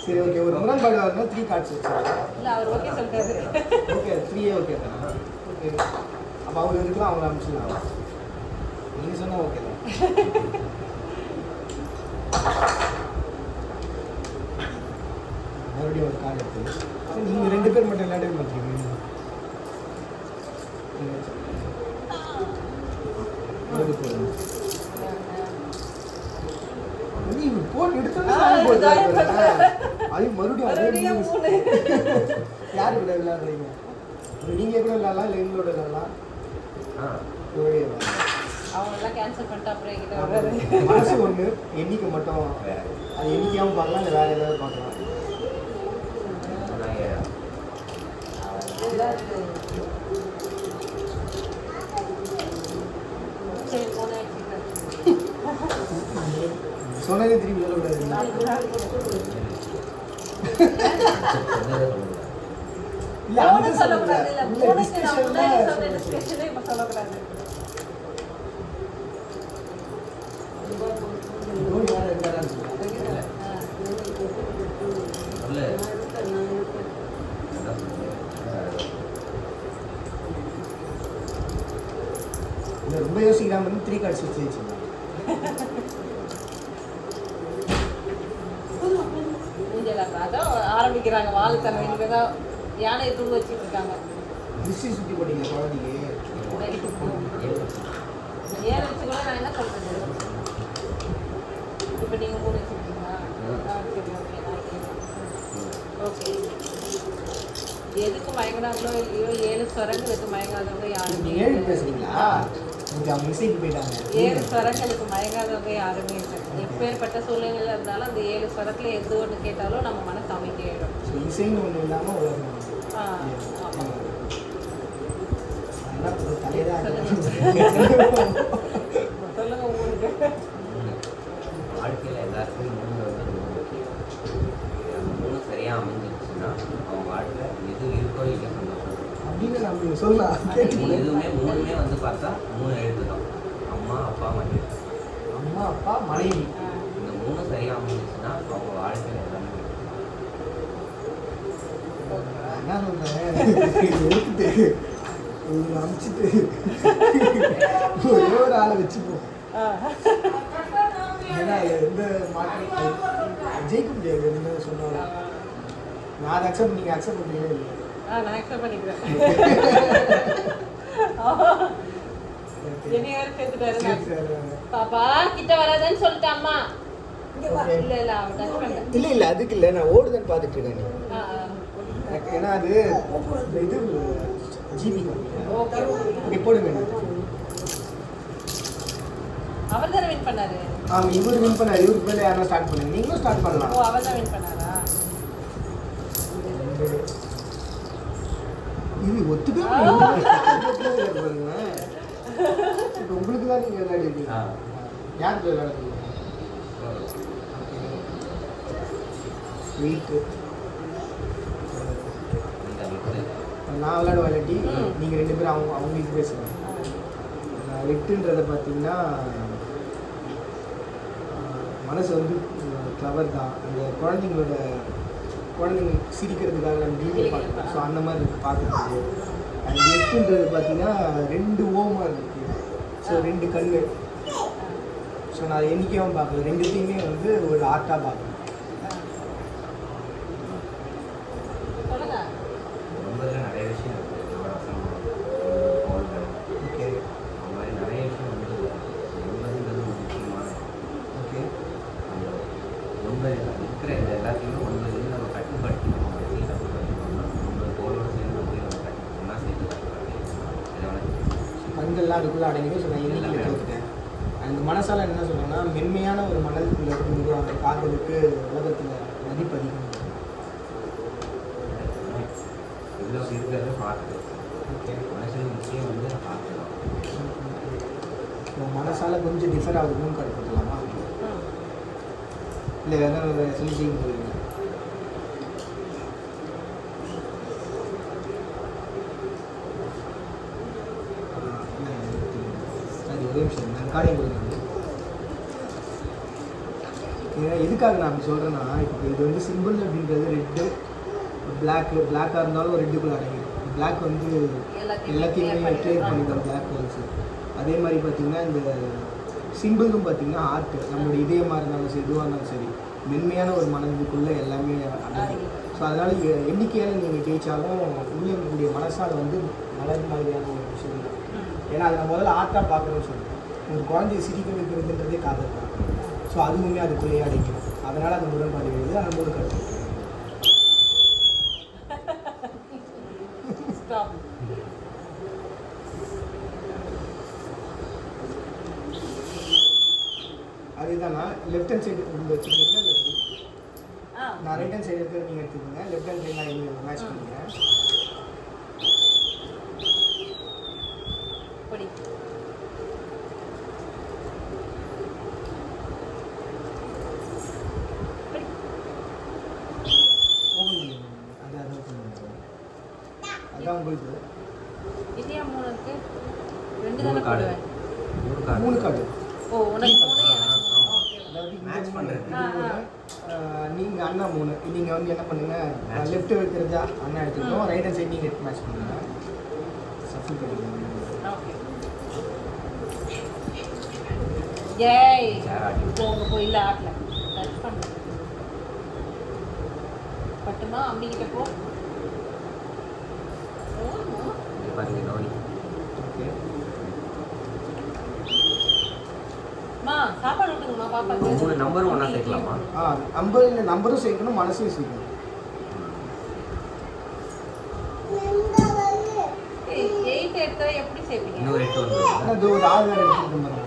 Speaker 3: சரி ஓகே. ஒரு முரண்பாடு வரணும். 3 கார்ட்ஸ் வச்சுருக்காங்க.
Speaker 1: இல்லை அவர் ஓகே சொல்லிட்டாரு.
Speaker 3: ஓகே 3 ஓகே தானே? ஓகே. அப்போ அவங்க இருக்கலாம், அவங்க அனுப்பிச்சிடலாம். நீங்கள் சொன்னால் ஓகே தான். மறுபடியும் ஒரு கார்டு எடுத்து நீங்கள் 2 பேர் மட்டும் விளையாடவே மாட்டீங்க. போட்டு எடுத்தோன்னே அது மறுபடியும் யாரு கூட விளையாடுறீங்க? நீங்கள் கூட விளையாடலாம், இல்லை எங்களோட விளையாடலாம்.
Speaker 1: அவங்களெல்லாம் கேன்சல் பண்ணிட்டு அப்புறம் என்கிட்ட வர்றாரு.
Speaker 3: மனசு ஒன்று, எண்ணிக்கை மட்டும் அது எண்ணிக்கையாகவும் பார்க்கலாம், இல்லை வேறு ஏதாவது பார்க்கலாம்.
Speaker 1: சரி 3 ஆயிடுச்சு.
Speaker 3: சொன்னதே திரும்பி சொல்லக்கூடாது. இல்லை
Speaker 1: மூணு
Speaker 3: அந்த
Speaker 1: சொல்லக்கூடாது. இல்லை
Speaker 3: இல்லை
Speaker 1: 3க்கு நான் முன்னாடி சொன்ன
Speaker 3: டிஸ்கஷனில்
Speaker 1: டிஸ்கஷனே இப்போ சொல்லக்கூடாது.
Speaker 3: ரொம்ப யோசிக்கிறாம 3 கார்ட்ஸ் வச்சு வச்சுக்கலாம்.
Speaker 1: அதான் ஆரம்பிக்கிறாங்க வாழ்த்தனம். இனிமே தான் யானையை தூங்க வச்சுட்டு இருக்காங்க.
Speaker 3: திருஷ்டி சுற்றி போட்டீங்க குழந்தைக்கு.
Speaker 1: 7 வச்சு கூட நான் என்ன சொல்றது? இப்போ நீங்கள் 3 வச்சுருக்கீங்களா? சரி ஓகே ஓகே. எதுக்கு மயங்கினாங்களோ இல்லையோ 7 ஸ்வரங்களுக்கு மயங்காதவங்க யாருமே
Speaker 3: 7 பேசுறீங்களா? கொஞ்சம் அவங்க இசைக்கு போயிட்டாங்க.
Speaker 1: 7 ஸ்வரங்களுக்கு மயங்காதவங்க யாருமே இல்லை. எப்பேற்பட்ட சூழ்நிலையில் இருந்தாலும் அந்த 7 ஸ்வரத்தில் எது ஒன்று கேட்டாலும் நம்ம மனசு அமைதியாயிடும்.
Speaker 3: இசைன்னு ஒன்று இல்லாமல் உலகம்.
Speaker 1: ஆமாம். சொல்லுங்க உங்களுக்கு.
Speaker 2: வாழ்க்கையில் எல்லாருக்கும் 3 வந்து ரொம்ப முக்கியம். அந்த 3 சரியாக அமைஞ்சிருச்சுன்னா அவங்க வாழ்க்கை எது இருக்கோ இல்லை சந்தோஷம்.
Speaker 3: அப்படின்னு நம்ம சொல்லலாம்.
Speaker 2: எதுவுமே 3மே வந்து பார்த்தா 3 எழுத்து தான். அம்மா அப்பா மனைவி.
Speaker 3: அம்மா அப்பா மனைவி.
Speaker 2: இந்த 3 சரியாக அமைஞ்சிருச்சுன்னா அவங்க வாழ்க்கையில் எல்லாமே
Speaker 3: என்ன சொல்கிறேன், எடுத்துட்டு இவங்க அனுப்பிச்சிட்டு ஒரே ஒரு ஆளை வச்சுப்போம். ஏன்னா எந்த மாற்றம் ஜெயிக்க முடியாது. என்ன சொன்னாலும் நான் அதை அக்செப்ட், நீங்கள் அக்செப்ட் பண்ணவே இல்லை.
Speaker 1: நான் அக்செப்ட் பண்ணிக்கிறேன். என்னைய வேற சேர்த்துட்டாரு. பாப்பா கிட்ட வராதுன்னு சொல்லிட்டு அம்மா. இல்ல இல்ல அவன் டச் பண்ணல.
Speaker 3: இல்லை இல்லை அதுக்கு இல்லை, நான் ஓடுதான் பார்த்துட்டு இருக்கேன். ஏன்னா அது இது ஜிபி
Speaker 1: ஓகே
Speaker 3: இப்படி போடுங்க.
Speaker 1: அவர் தானே வின் பண்ணாரு.
Speaker 3: ஆமாம் இவர் வின் பண்ணார். இவருக்கு மேலே யாரும் ஸ்டார்ட் பண்ணுங்க. நீங்களும் ஸ்டார்ட் பண்ணலாம்.
Speaker 1: ஓ அவர் தான் வின் பண்ணாரா?
Speaker 3: இது ஒத்துக்க இப்போ உங்களுக்கு தான் நீங்கள் விளையாடிருக்கீங்க. யாருக்கு விளையாடுறீங்க? வெயிட்டு
Speaker 2: இந்த லிட்டு
Speaker 3: நான் விளையாட விளையாட்டி
Speaker 1: ம்.
Speaker 3: நீங்கள் 2 பேரும் அவங்களுக்கு பேசுகிறேன். வெட்டுன்றதை பார்த்தீங்கன்னா மனசு வந்து கிளவர் தான். அந்த குழந்தைங்க சிரிக்கிறதுக்காக நம்ம வீடியோ பார்க்குறோம். ஸோ அந்த மாதிரி இருக்குது பார்க்குறதுக்கு. அந்த எட்டுன்றது பார்த்தீங்கன்னா 2 ஓமாக இருக்குது. ஸோ 2 கண். ஸோ நான் எண்ணிக்கையாகவும் பார்க்கல, 2த்தையுமே வந்து ஒரு ஆர்ட்டாக பார்க்குறேன்.
Speaker 1: சொல்லுங்க.
Speaker 2: ஒன்பதுல நிறைய விஷயம் இருக்குது. நவரசம், கோள்கள்,
Speaker 3: ஓகே
Speaker 2: அந்த மாதிரி நிறைய விஷயம் வந்து ஒன்பதுன்றது ஒரு முக்கியமான
Speaker 3: ஓகே
Speaker 2: அந்த ஒன்பது இருக்கிற இந்த எல்லாத்தையுமே ஒன்பதுலேருந்து நம்ம கட்டுப்படுத்தி நம்ம மனசையும் கட்டுப்படுத்தினோம்னா ஒன்பது கோளோடு சேர்ந்து நம்மளையும் நம்ம கட்டு ஒன்றா சேர்த்து கட்டுப்படுத்தி இதை வந்து
Speaker 3: கண்கள்லாம் அதுக்குள்ளே அடங்கிடும். ஸோ நான் எண்ணிக்கையில் தோற்றுட்டேன். அந்த மனசால என்ன சொல்கிறேன்னா, மென்மையான ஒரு மனதுக்குள்ள இருக்கும்போது அந்த காதலுக்கு உலகத்தில் மதிப்பு அதிகம்.
Speaker 2: இவ்வளோ இருக்கிறத பார்த்து
Speaker 3: ஓகே
Speaker 2: மனுஷனுக்கு முக்கியம் வந்து பார்த்து தான்.
Speaker 3: இப்போ மனசால கொஞ்சம் டிஃபர் ஆகுதுன்னு கருத்துக்கலாமா? இல்லை வேறு சொல்லி செய்ய முடியுங்க? சரி, ஒரே நிமிஷம் நான் காரியம் கொடுங்க. எதுக்காக நான் அப்படி சொல்கிறேன்னா, இப்போ இது வந்து சிம்பிள் அப்படின்றது ரெட்டு பிளாக்காக இருந்தாலும் ரெட்டுக்குள்ள அடங்கிடும். பிளாக் வந்து எல்லாத்தையுமே கிளியர் பண்ணிடும் பிளாக் ஹோல்ஸு. அதே மாதிரி பார்த்திங்கன்னா இந்த சிம்பிளும் பார்த்திங்கன்னா ஆர்ட் நம்மளோட இதயமாக இருந்தாலும் சரி எதுவாக இருந்தாலும் சரி மென்மையான ஒரு மனதுக்குள்ளே எல்லாமே அடங்கும். ஸோ அதனால் எண்ணிக்கையால் நீங்கள் ஜெயித்தாலும் உள்ளே இருக்கக்கூடிய மனசால் வந்து மலர் மாதிரியான ஒரு விஷயம் தான். ஏன்னா அதை நான் முதல்ல ஆர்ட்டாக பார்க்குறேன்னு சொல்லுவேன். ஒரு குழந்தைய சிரிக்க வைக்கிறதுன்றதே காதல் தான். ஸோ அதுவுமே அதுக்குள்ளேயே அடைக்கும். அதனால் அது முரண்பாடு வருது. அந்த மூணு கருத்து
Speaker 1: ஸ்டாப்.
Speaker 3: அதுதான் நான் லெஃப்ட் ஹேண்ட் சைடு இங்கே வச்சுருக்கீங்க.
Speaker 1: ஆ
Speaker 3: நான் ரைட் ஹேண்ட் சைடு இருக்கிற நீங்கள் எடுத்துக்கோங்க. லெஃப்ட் ஹேண்ட் சைடு நான் இங்கே மேட்ச் பண்ணிக்கிறேன்.
Speaker 1: படி. படி.
Speaker 3: ஓப்பன் பண்ணிடுங்க. அதான் ஓப்பன் பண்ணுங்க. அதான் உங்களுக்கு
Speaker 1: இதே 3 இருக்கு. 2
Speaker 2: மூணு
Speaker 1: தானே
Speaker 2: கார்டு.
Speaker 1: போடுவேன்.
Speaker 3: மூணு கார்டு.
Speaker 1: ஓ உனக்கு 3 எனக்கு 3. ஓகே.
Speaker 3: அதாவது
Speaker 2: Match பண்றது.
Speaker 3: நீங்கள் அண்ணா 3. நீங்கள் வந்து என்ன பண்ணுங்கள், லெஃப்ட் வைக்கிறது அண்ணா எடுத்துக்கிட்டோம், ரைட் ஹேண்ட் சைடு நீங்கள் மேட்ச் பண்ணுங்க. சஃபில் பண்ணிக்கோங்க.
Speaker 1: ஓகே. ஏய்
Speaker 2: சேர் ஆட்டி
Speaker 1: போய் இல்ல ஆட்ல டச் பண்ணு. பட்டுமா அம்மி கிட்ட போ.
Speaker 2: இது பாருங்க கவனி.
Speaker 3: ஓகே
Speaker 1: மா சாப்பாடு ஊட்டுங்கம்மா பாப்பாக்கு.
Speaker 2: 3 நம்பரும் ஒன்றா சேர்க்கலாமா?
Speaker 3: நம்பரும் சேர்க்கணும், மனசையும் சேர்க்கணும்.
Speaker 1: ஏய் 8 எடுத்தா எப்படி சேர்ப்பீங்க?
Speaker 2: இன்னொரு 8 வந்து
Speaker 3: ஆனால் இது ஒரு ஆள் வேறு எடுத்துக்கிட்டு மாதிரி.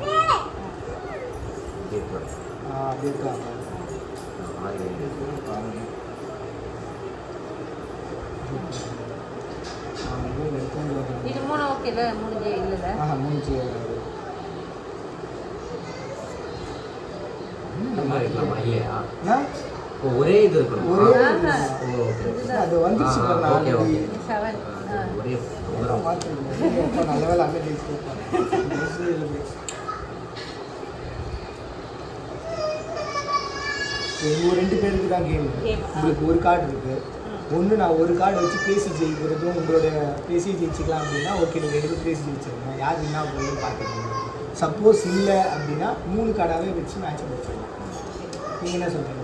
Speaker 3: அப்படியே தான்
Speaker 1: இது 3 ஓகேல 3 ஜே இல்லல.
Speaker 3: மூச்சு
Speaker 2: நம்பர் இருக்கலாமா? இல்லையா?
Speaker 3: என்ன
Speaker 2: ஓ, ஒரே இது இருக்கணும்.
Speaker 3: ஒரே
Speaker 1: ஆஹா.
Speaker 2: ஓ, ஓகே.
Speaker 3: அது வந்துச்சு
Speaker 2: ஆ,
Speaker 3: பாருங்க,
Speaker 2: ஓகே, ஓகே.
Speaker 3: already.
Speaker 1: 7.
Speaker 2: ஒரே
Speaker 3: இதெல்லாம் மாற்றிருக்கேன். அப்போ நல்ல வேலை அங்கே ஜெயிச்சு இவங்க 2 பேருக்கு தான் கேம்.
Speaker 1: Game,
Speaker 3: உங்களுக்கு ஒரு கார்டு இருக்குது. ஒன்று நான் ஒரு கார்டு வச்சு பேசி ஜெயிக்கிறதும் உங்களோட பேசி ஜெயிச்சிக்கலாம் அப்படின்னா ஓகே, நீங்கள் எடுத்து பேசி ஜெயிச்சிருங்க. யார் என்ன போய் பார்த்துக்கோங்க. சப்போஸ் இல்லை அப்படின்னா 3 கார்டாகவே வச்சு மேட்ச் முடிச்சிடலாம். நீங்கள் என்ன சொல்கிறீங்க?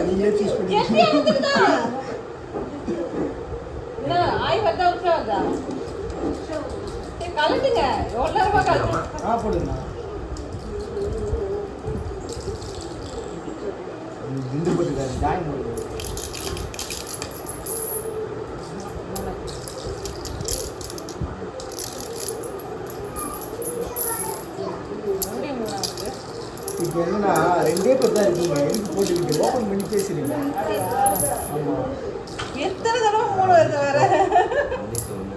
Speaker 3: நீங்களே சூஸ் பண்ணி
Speaker 1: என்ன ஆய் வந்தா உட்கார்ந்தா. கலந்துங்க. எவ்வளவு நேரமா கலந்து.
Speaker 3: போடுங்கண்ணா. திண்டு போட்டுக்காரு ஜாயின் போடுங்க. இப்போ என்னன்னா 2 பேர் தான் இருக்கீங்க. எதுக்கு போட்டுக்கிட்டு ஓப்பன் பண்ணி பேசுறீங்க? ஆமாம்.
Speaker 1: எத்தனை தடவை 3 வருது வேற.
Speaker 2: ஒன்று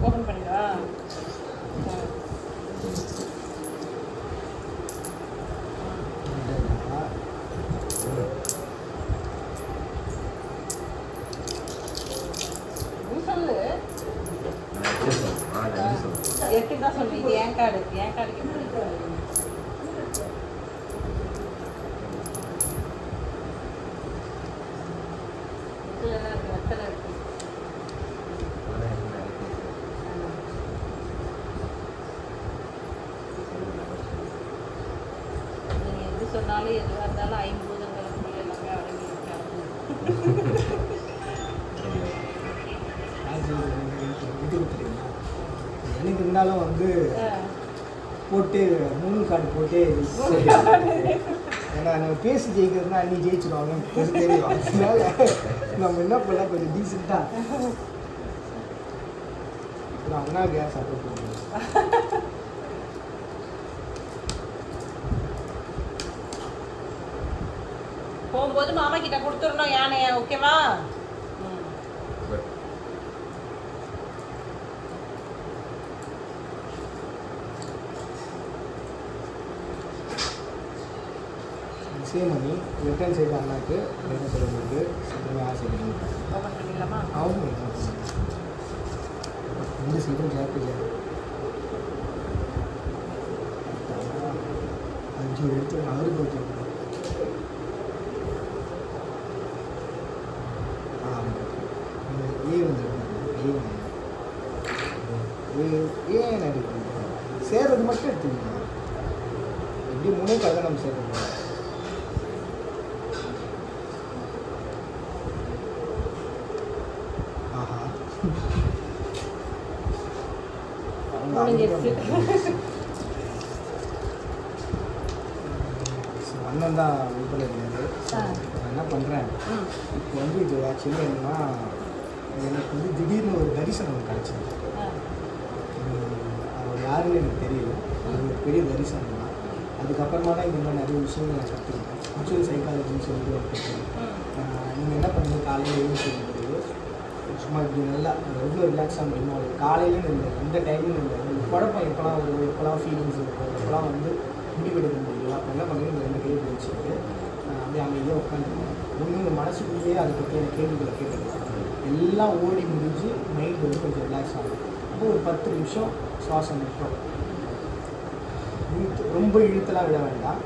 Speaker 1: ஓபன் பண்ணிடா.
Speaker 2: நான் நன்றி சொல்றேன்.
Speaker 1: எப்படி தான் சொல்றீங்க? என் கார்டு வெத்தலை இருக்கு.
Speaker 2: அதான் எனக்கு நிறைய பேர்
Speaker 1: நீங்க எது சொன்னாலும் எதுவாக இருந்தாலும் ஐம்பூதங்களுக்குள்ள எல்லாமே அடங்கி இருக்காங்க.
Speaker 3: இது தெரியுமா, எனக்கு இருந்தாலும் வந்து போட்டு 3 கார்டு போட்டு ஏன்னா நம்ம பேசி ஜெயிக்கிறதுனா நீ ஜெயிச்சிருவாங்க தெரியும். அதனால நம்ம என்ன பண்ணலாம், கொஞ்சம் டீசெண்டாக அண்ணா கேஸ் சப்போர்ட் பண்ணுவோம்.
Speaker 1: போகும்போது மாமா கிட்ட கொடுத்துடணும் யானைய, ஓகேவா?
Speaker 2: Good.
Speaker 3: சேம் பண்ணி லெஃப்ட் ஹேண்ட் சைடு அண்ணாக்கு ரைட் ஹேண்ட் சைடு உங்களுக்கு ஆசை
Speaker 1: ஓப்பன் பண்ணிடலாமா?
Speaker 3: அவங்க இந்த சைடும் ஜாப்பு அஞ்சு எடுத்து அவருக்கு ஓகே. ஏ வந்து ஏன் எடுக்கணும், சேர்றது மட்டும் எடுத்துக்கணும். எப்படி 3 கார்டு நம்ம சேர்க்கணும். ஆஹா
Speaker 1: முடிஞ்சிருச்சு.
Speaker 3: அண்ணன் தான் உள்பட இருக்காரு. நான் என்ன பண்ணுறேன், இப்போ வந்து இது ஆக்சுவலி என்னன்னா, எனக்கு வந்து திடீர்னு ஒரு தரிசனம் கிடச்சிது. அவர் யாருன்னு எனக்கு தெரியல, அது ஒரு பெரிய தரிசனம் தான். அதுக்கப்புறமா தான் இந்த மாதிரி நிறைய விஷயங்கள் நான் கற்றுக்கிட்டேன். ஆக்சுவல் சைக்காலஜின்னு சொல்லிட்டு ஒரு நீங்கள் என்ன பண்ணுங்க, காலையில் எழுந்து சும்மா இப்படி நல்லா எவ்வளோ ரிலாக்ஸாக முடியுமோ அது காலையிலும் இல்லை, எந்த டைமும் இல்லை. உங்களுக்கு குழப்பம் எப்போலாம் வரும், எப்போலாம் ஃபீலிங்ஸ் இருக்கும், எப்போலாம் வந்து முடிவெடுக்க முடியும். அப்போ என்ன பண்ணுங்க, இந்த 2 கையை பிடிச்சிட்டு அப்படியே அமைதியாக உட்காந்துருக்கோம். ஒன்று இந்த மனசுக்குள்ளேயே அதை பற்றியான கேள்விகளை கேட்டுக்கலாம். எல்லாம் ஓடி முடிஞ்சு மைண்ட் வந்து கொஞ்சம் ரிலாக்ஸ் ஆகும். அப்போ ஒரு 10 நிமிஷம் சுவாசம் நிற்கும். ரொம்ப இழுத்தெல்லாம் விட வேண்டாம்,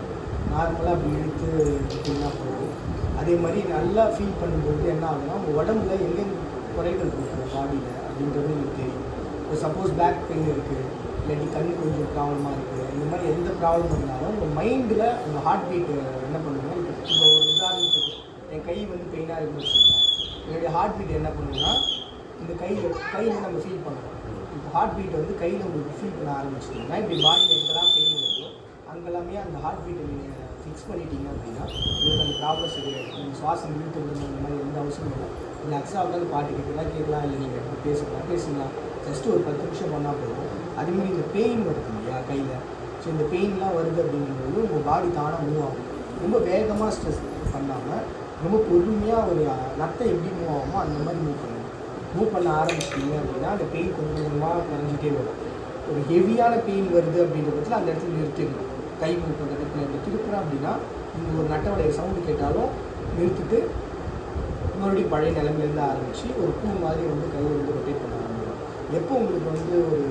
Speaker 3: நார்மலாக அப்படி இழுத்து விட்டிங்கன்னா போதும். அதே மாதிரி நல்லா ஃபீல் பண்ணும்போது என்ன ஆகுதுன்னா, உங்கள் உடம்புல எங்கெங்கே குறைகள் இருக்குது பாடியில் அப்படின்றது உங்களுக்கு தெரியும். இப்போ சப்போஸ் பேக் பெயின் இருக்குது, இல்லாட்டி கண் கொஞ்சம் ப்ராப்ளமாக இருக்குது, இந்த மாதிரி எந்த ப்ராப்ளம் இருந்தாலும் உங்கள் மைண்டில் உங்கள் ஹார்ட் பீட்டு என்ன பண்ணுங்கன்னா, இப்போ ஒரு உதாரணத்துக்கு என் கை வந்து பெயினாக இருக்குன்னு வச்சுக்கோங்க, என்னுடைய ஹார்ட் பீட் என்ன பண்ணுன்னா, இந்த கையில் நம்ம ஃபீல் பண்ணுறோம். இப்போ ஹார்ட் பீட்டை வந்து கையில் உங்களுக்கு ஃபீல் பண்ண ஆரம்பிச்சிட்டிங்கன்னா, இப்படி பாடியில் எங்கெல்லாம் பெயின் வருதோ அங்கெல்லாமே அந்த ஹார்ட் பீட்டை நீங்கள் ஃபிக்ஸ் பண்ணிட்டீங்க அப்படின்னா உங்களுக்கு அந்த ப்ராப்ளம் சரியாயிருக்கும். நீங்கள் சுவாசம் இழுத்து விடணும், இந்த மாதிரி எந்த அவசியம் இல்லை. ரிலாக்ஸாக உட்காந்து பாட்டு கேட்கலாம், இல்லை நீங்கள் பேசலாம். ஜஸ்ட்டு ஒரு 10 நிமிஷம் பண்ணால் போதும். அதேமாதிரி இந்த பெயின் வருது இல்லையா கையில், ஸோ இந்த பெயின்லாம் வருது அப்படிங்கும்போது உங்கள் பாடி தானாக மூவ் ஆகும். ரொம்ப வேகமாக ஸ்ட்ரெஸ் பண்ணாமல் ரொம்ப பொறுமையாக ஒரு ரத்தம் எப்படி மூவ் ஆகுமோ அந்த மாதிரி மூவ் பண்ண ஆரம்பிச்சிட்டிங்க அப்படின்னா அந்த பெயின் கொஞ்சம் கொஞ்சமாக குறைஞ்சிட்டே வரும். ஒரு ஹெவியான பெயின் வருது அப்படின்ற பட்சத்தில் அந்த இடத்துல நிறுத்திடணும். கை மூவ் பண்ணுற இடத்துல எப்படி திருப்புறேன் அப்படின்னா, நீங்கள் ஒரு நட்டவடைய சவுண்டு கேட்டாலும் நிறுத்திட்டு மறுபடியும் பழைய நிலைமையிலேருந்து ஆரம்பித்து ஒரு பூ மாதிரி வந்து கையை வந்து ரொட்டேட் பண்ண ஆரம்பிக்கும். எப்போ உங்களுக்கு வந்து ஒரு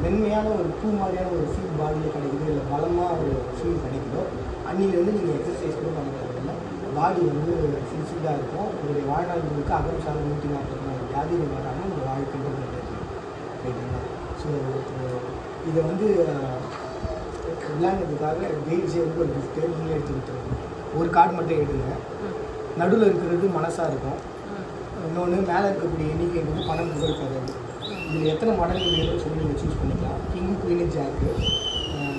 Speaker 3: மென்மையான ஒரு பூ மாதிரியான ஒரு ஃபீல் பாடியில் கிடைக்குது, இல்லை பலமாக ஒரு ஃபீல் கிடைக்குதோ அன்னிலேருந்து நீங்கள் எக்ஸசைஸ் கூட பண்ண தேவையில்லை. பாடி வந்து ஃபுல்ஃபில்லாக இருக்கும். உங்களுடைய வாழ்நாள் முழுக்க அகம் சார்ந்த 144 வியாதிகள் வராமல் உங்கள் வாழ்க்கைன்றது இருக்கும். ரைட்டுங்களா? ஸோ இதை வந்து விளையாடுறதுக்காக டெய்லி வந்து ஒரு கிஃப்ட்டு நீங்கள் எடுத்து கொடுத்துருங்க. ஒரு கார்டு மட்டும் எடுங்க. நடுவில் இருக்கிறது மனசாக இருக்கும். இன்னொன்று மேலே இருக்கக்கூடிய எண்ணிக்கைன்றது பணம் புகழ் கதவு. இதில் எத்தனை மடங்கு வேணும்னு சொல்லி நீங்கள் சூஸ் பண்ணிக்கலாம். கிங்கு குயினு ஜாக்கு,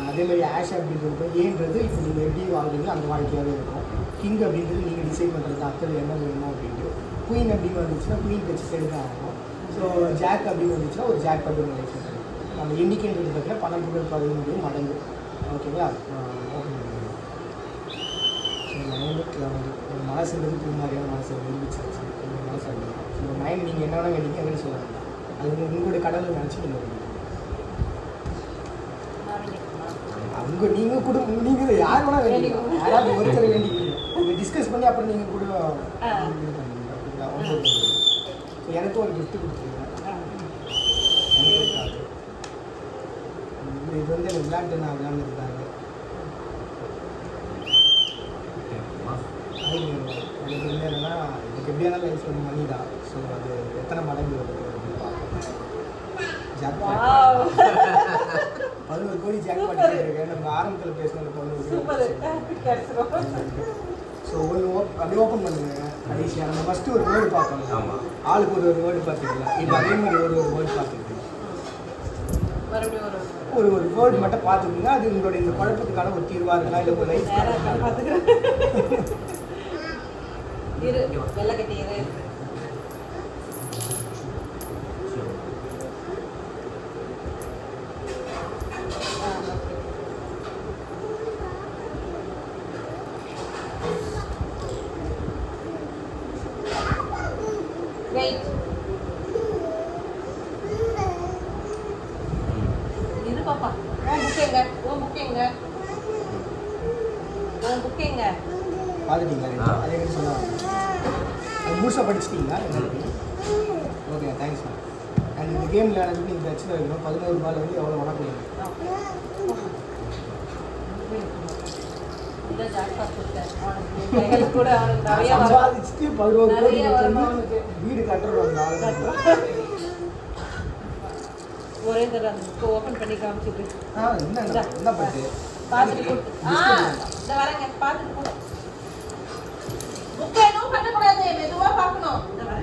Speaker 3: அதேமாதிரி ஆஷ் அப்படின்றது ஏன்றது இப்போ நீங்கள் எப்படி வாழ்றீங்க அந்த வாழ்க்கையாகவே இருக்கும். கிங் அப்படின்றது நீங்கள் டிசைட் பண்ணுறது அத்தனை என்ன வேணுமோ அப்படின்ட்டு. குயின் அப்படின்னு வந்துச்சுன்னா குயின் வச்சு செலுத்த ஆகும். ஸோ ஜாக் அப்படின்னு வந்துச்சுன்னா ஒரு ஜாக் அப்படின்னு லைஃப் இருக்கும். நம்ம எண்ணிக்கைன்றது பார்த்தீங்கன்னா பணம் புகழ் கதவு மடங்கு. ஓகேங்களா? ஸோ மைண்டுக்கு வந்து ஒரு மனசுன்றது பூ மாதிரியான மனசை நிரூபிச்சாச்சு. மனசாக இருக்கும். ஸோ மைண்ட் நீங்கள் என்ன வேணால் வேண்டிங்க அப்படின்னு சொல்லுவாங்க. அது உங்களுடைய கடவுளை நினச்சி நீங்கள் வேண்டிங்க. அவங்க நீங்கள் கூட நீங்கள் யார் வேணால் வேண்டிக்கலாம். யாராவது ஒருத்தர் வேண்டிக்கிறீங்க நீங்கள் டிஸ்கஸ் பண்ணி அப்புறம் நீங்கள் கூட இது பண்ணுவீங்க. ஸோ எனக்கும் ஒரு கிஃப்ட் கொடுத்துருங்க. எனக்கு இது வந்து எனக்கு விளையாட்டு நான் விளையாண்டுருக்காங்க. எனக்கு வந்து என்னன்னா எனக்கு எப்படியான லைஃப் வந்து மணி தான். ஸோ அது எத்தனை மடங்கு வருது அப்படின்னு பார்ப்போம்.
Speaker 1: வாவ்
Speaker 3: 11 கோடி ஜாக் பண்ணிருக்கேன். நம்ம ஆரம்பத்தில் பேசின 11
Speaker 1: சூப்பர்
Speaker 3: கோடி.
Speaker 1: கிடைச்சிரும்.
Speaker 3: ஸோ அப்படியே ஓப்பன் பண்ணுங்க. கடைசியாக நம்ம ஃபஸ்ட்டு ஒரு வேர்டு பார்ப்போம்.
Speaker 2: ஆமாம்.
Speaker 3: ஆளுக்கு ஒரு வேர்டு பார்த்துக்கலாம். இப்போ அதே மாதிரி ஒரு வேர்டு பார்த்துக்கலாம்.
Speaker 1: மறுபடியும்
Speaker 3: ஒரு வேர்டு மட்டும் பார்த்துக்கிங்க. அது உங்களுடைய இந்த குழப்பத்துக்கான ஒரு தீர்வாக இருக்கலாம், இல்லை உங்கள் லைஃப்
Speaker 1: நேரம் பார்த்துக்கிறேன். இரு வெள்ளை கட்டி இரு. வெயிட் இரு பாப்பா. உன் புக் எங்க
Speaker 3: பார்த்துட்டீங்களா? அதே மாதிரி சொன்னாங்க. அது முழுசாக படிச்சிட்டிங்களா? Okay, thanks ma'am. அண்ட் இந்த கேம் விளையாடுறதுக்கு நீங்கள் பிரச்சனை வைக்கணும். 11 பால் வந்து எவ்வளோ வேணா போயிடும்.
Speaker 1: இதை ஜாக்பாட் கொடுத்தேன். அவனுக்கு கூட அவனுக்கு நிறைய வரும்.
Speaker 3: சம்பாதிச்சுட்டு 11 கோடி
Speaker 1: நிறைய வரும்
Speaker 3: வந்து
Speaker 1: அவனுக்கு.
Speaker 3: வீடு கட்டுறோம்.
Speaker 1: ஒரே தடவை அந்த புக்கை ஓப்பன் பண்ணி காமிச்சிட்டு
Speaker 3: என்ன பாட்டு?
Speaker 1: பார்த்துட்டு கொடு. இந்த வரேங்க பார்த்துட்டு கொடு. புக்கை எதுவும் பண்ணக்கூடாது, மெதுவாக பார்க்கணும். இந்த வரேன்.